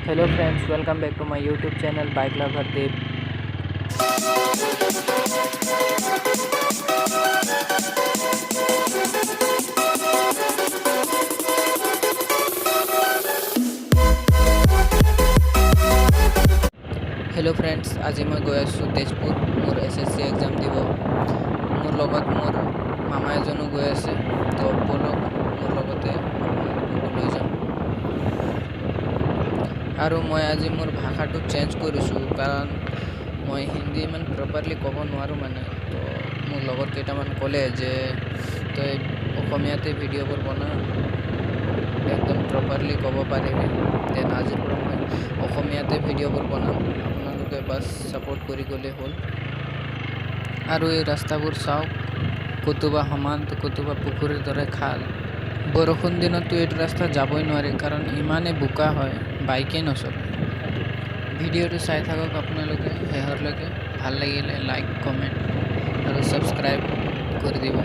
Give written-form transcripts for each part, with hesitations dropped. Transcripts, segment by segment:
Hello friends, welcome back to my YouTube channel Bike Lover Dev. Hello friends, আজি মই গৈ আছোঁ tezpur মোৰ SSC exam দিব। মোৰ লগত মোৰ মামা এজনো গৈ আছে, তো বলক মোৰ লগতে লৈ যাম। আৰু মই আজি মোৰ ভাষাটো চেঞ্জ কৰিছোঁ কাৰণ মই হিন্দী ইমান প্ৰপাৰলি ক'ব নোৱাৰোঁ মানে। তো মোৰ লগত কেইটামান ক'লে যে তই অসমীয়াতে ভিডিঅ'বোৰ বনা, একদম প্ৰপাৰলি ক'ব পাৰিবি। দেন আজিৰ পৰা মই অসমীয়াতে ভিডিঅ'বোৰ বনাম, আপোনালোকে বাছ ছাপোৰ্ট কৰি গ'লে হ'ল। আৰু এই ৰাস্তাবোৰ চাওক, কতোবা সমান কতোবা পুখুৰীৰ দৰে খাল। বৰষুণ দিনততো এইটো ৰাস্তা যাবই নোৱাৰি কাৰণ ইমানে বোকা হয়, বাইকে নচলে। ভিডিঅ'টো চাই থাকক আপোনালোকে শেষৰলৈকে। ভাল লাগিলে লাইক কমেণ্ট আৰু ছাবস্ক্ৰাইব কৰি দিব।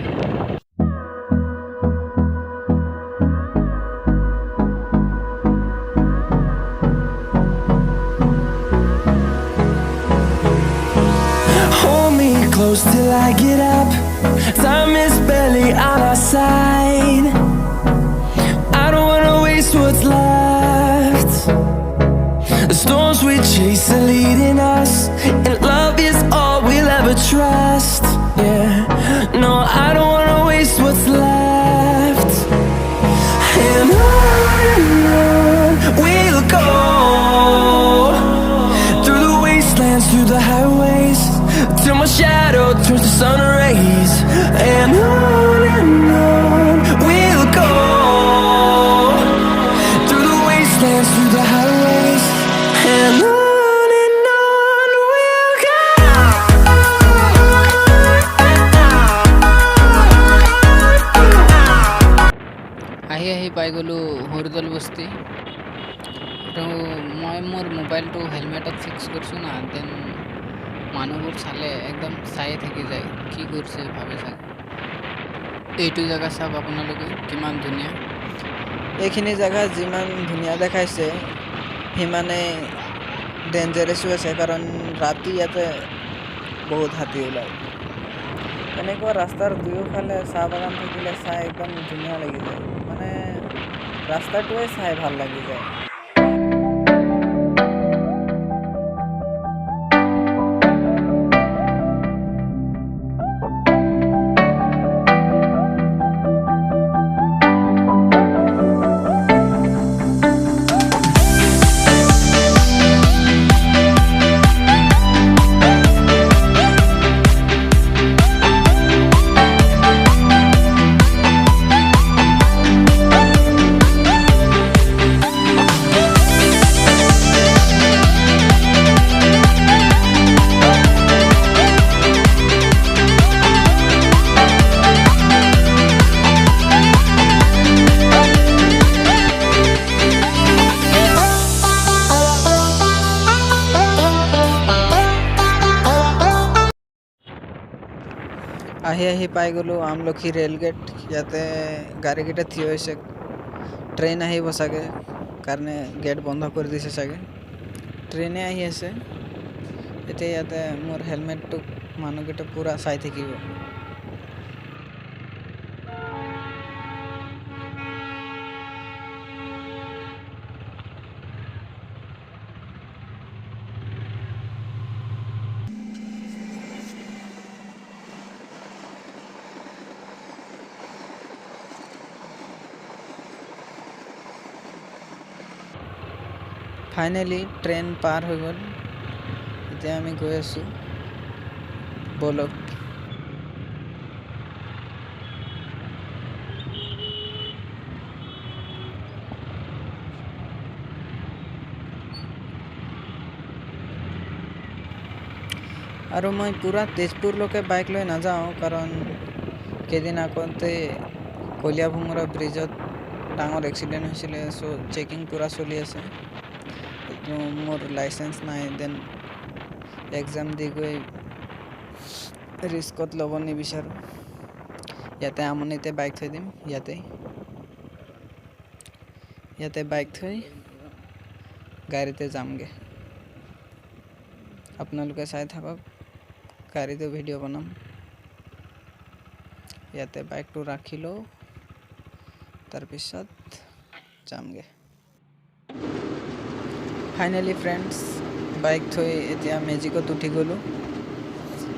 Hold me close till I get up. Time is barely on our side. I don't wanna waste what's left. The storms we chase are leading us, and love is all we'll ever trust. Yeah, no, I don't wanna waste what's left. And on we'll go, through the wastelands, through the highways, till my shadow turns to sun rays. And on we'll go, through the wastelands, through the highways, and on we'll go. আহি পাই গ'লোঁ হৰদল বস্তি। আৰু মই মোৰ মোবাইলটো হেলমেটত fix কৰিছোঁ না, দেন মানুহবোৰ চালে একদম চায়ে থাকি যায়, কি কৰিছে ভাবে চাগে। এইটো জেগা চাওক আপোনালোকে কিমান ধুনীয়া। এইখিনি জেগা যিমান ধুনীয়া দেখাইছে সিমানে ডেঞ্জাৰাছো আছে, কাৰণ ৰাতি ইয়াতে বহুত হাতী ওলায়। এনেকুৱা ৰাস্তাৰ দুয়োফালে চাহ বাগান থাকিলে চাই একদম ধুনীয়া লাগি যায়, মানে ৰাস্তাটোৱে চাই ভাল লাগি যায়। আহি পাই গ'লোঁ আমলখি ৰেল গেট। ইয়াতে গাড়ীকেইটা থিয় হৈছে, ট্ৰেইন আহিব চাগে কাৰণে গেট বন্ধ কৰি দিছে চাগে। ট্ৰেইনে আহি আছে এতিয়া। ইয়াতে মোৰ হেলমেটটোক মানুহকেইটা পূৰা চাই থাকিব। ফাইনেলি ট্ৰেইন পাৰ হৈ গ'ল, এতিয়া আমি গৈ আছোঁ বলক। আৰু মই পূৰা তেজপুৰলৈকে বাইক লৈ নাযাওঁ, কাৰণ কেইদিন আগতে কলীয়া ভোমোৰা ব্ৰিজত ডাঙৰ এক্সিডেণ্ট হৈছিলে। চ' চেকিং পূৰা চলি আছে, মোৰ লাইচেঞ্চ নাই। দেন এক্সাম দি গৈ ৰিস্কত ল'ব নিবিচাৰোঁ। ইয়াতে আমনিতে বাইক থৈ দিম, ইয়াতে বাইক থৈ গাড়ীতে যামগৈ। আপোনালোকে চাই থাকক, গাড়ীতে ভিডিঅ' বনাম। ইয়াতে বাইকটো ৰাখি লওঁ, তাৰপিছত যামগৈ। ফাইনেলি ফ্ৰেণ্ডছ, বাইক থৈ এতিয়া মেজিকত উঠি গ'লোঁ।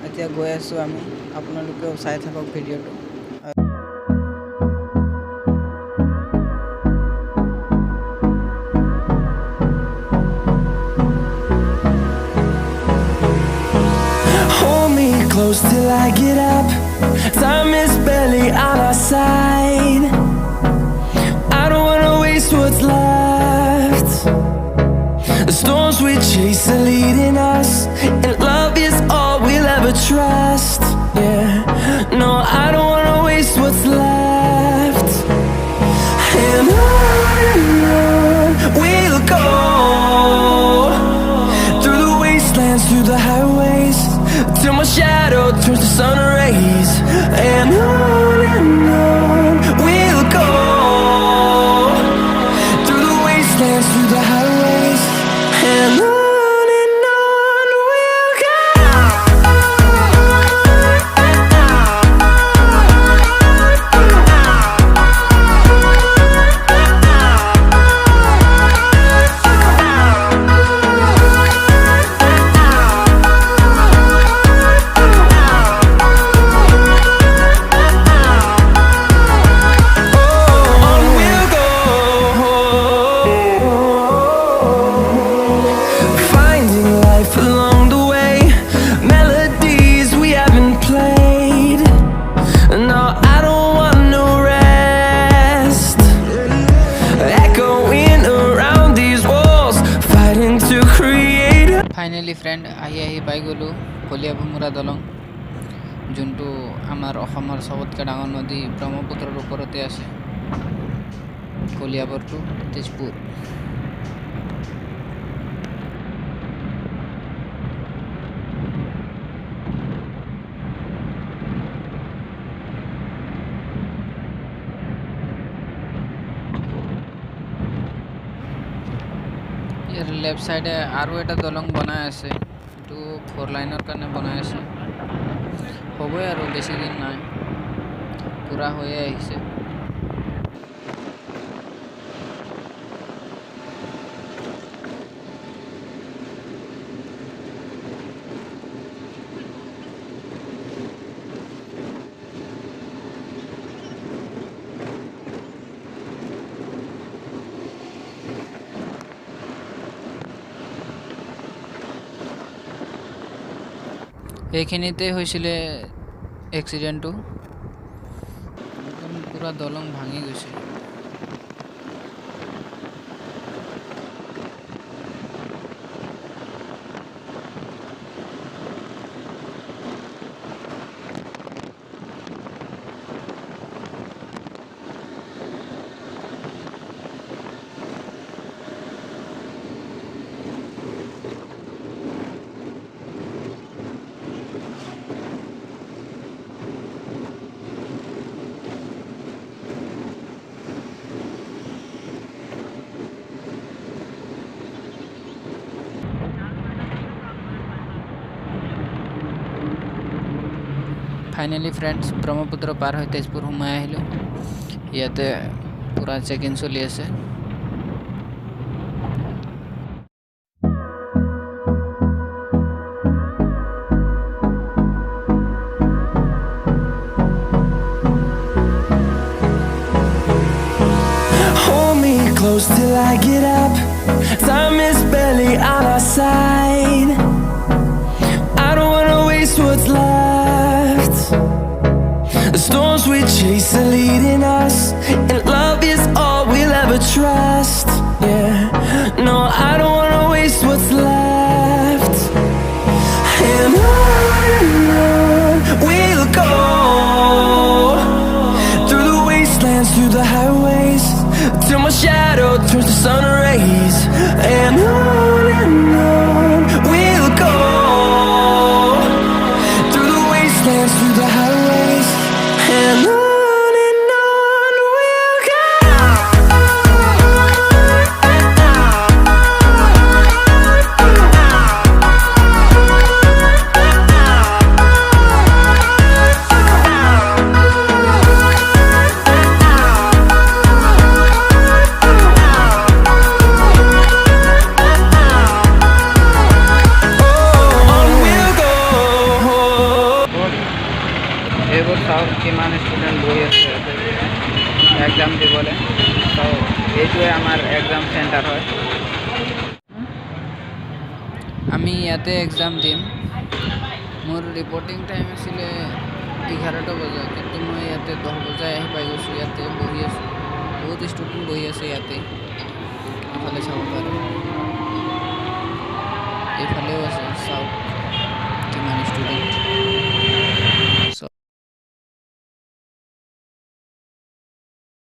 এতিয়া গৈ আছোঁ আমি, আপোনালোকেও চাই থাকক ভিডিঅ'টো। Hold me close till I get up. Time is barely on our side. I don't wanna waste what's left. The storms we chase are leading us, and love is all we'll ever trust. Yeah, no, I don't wanna waste what's left. And on we'll go, through the wastelands, through the highways, till my shadow turns to sun rays. And on we'll go, through the wastelands, through the highways, and on we'll go. Finally friend, আহি পাই গ'লোঁ কলীয়া ভোমোৰা দলং, যোনটো আমাৰ অসমৰ চবতকৈ ডাঙৰ নদী ব্ৰহ্মপুত্ৰৰ ওপৰতে আছে। কলীয়াবৰটো তেজপুৰ। ইয়াৰ লেফ্ট চাইডে আৰু এটা দলং বনাই আছে, এইটো 4 লাইনৰ কাৰণে বনাই আছে। হ'বই আৰু, বেছি দিন নাই, পূৰা হৈয়ে আহিছে। এইখিনিতে হৈছিলে এক্সিডেণ্টটো, একদম পূৰা দলং ভাঙি গৈছে। ফাইনেলি ফ্ৰেণ্ডছ, ব্ৰহ্মপুত্ৰ পাৰ হৈ তেজপুৰ সোমাই আহিলোঁ। ইয়াতে পূৰা চেক ইন চলি আছে। Hold me close till I get up. Time is barely on our side. I don't wanna waste what's left. The storms we chase are leading us, and love is all we'll ever trust. Yeah, no, I don't wanna waste what's left. And on we'll go, through the wastelands, through the highways, till my shadow turns to sun rays. And on we'll go, through the wastelands, through the highways, and on we'll go. এইটোৱে আমাৰ exam centre হয় আমি ইয়াতে exam দিম মোৰ reporting time আছিলে 11টা বজা কিন্তু মই ইয়াতে 10 বজাই আহি পাই গৈছোঁ ইয়াতে বহি আছোঁ বহুত ষ্টুডেণ্ট বহি আছে ইয়াতে এইফালে চাব পাৰোঁ এইফালেও আছে চাওক কিমান ষ্টুডেণ্ট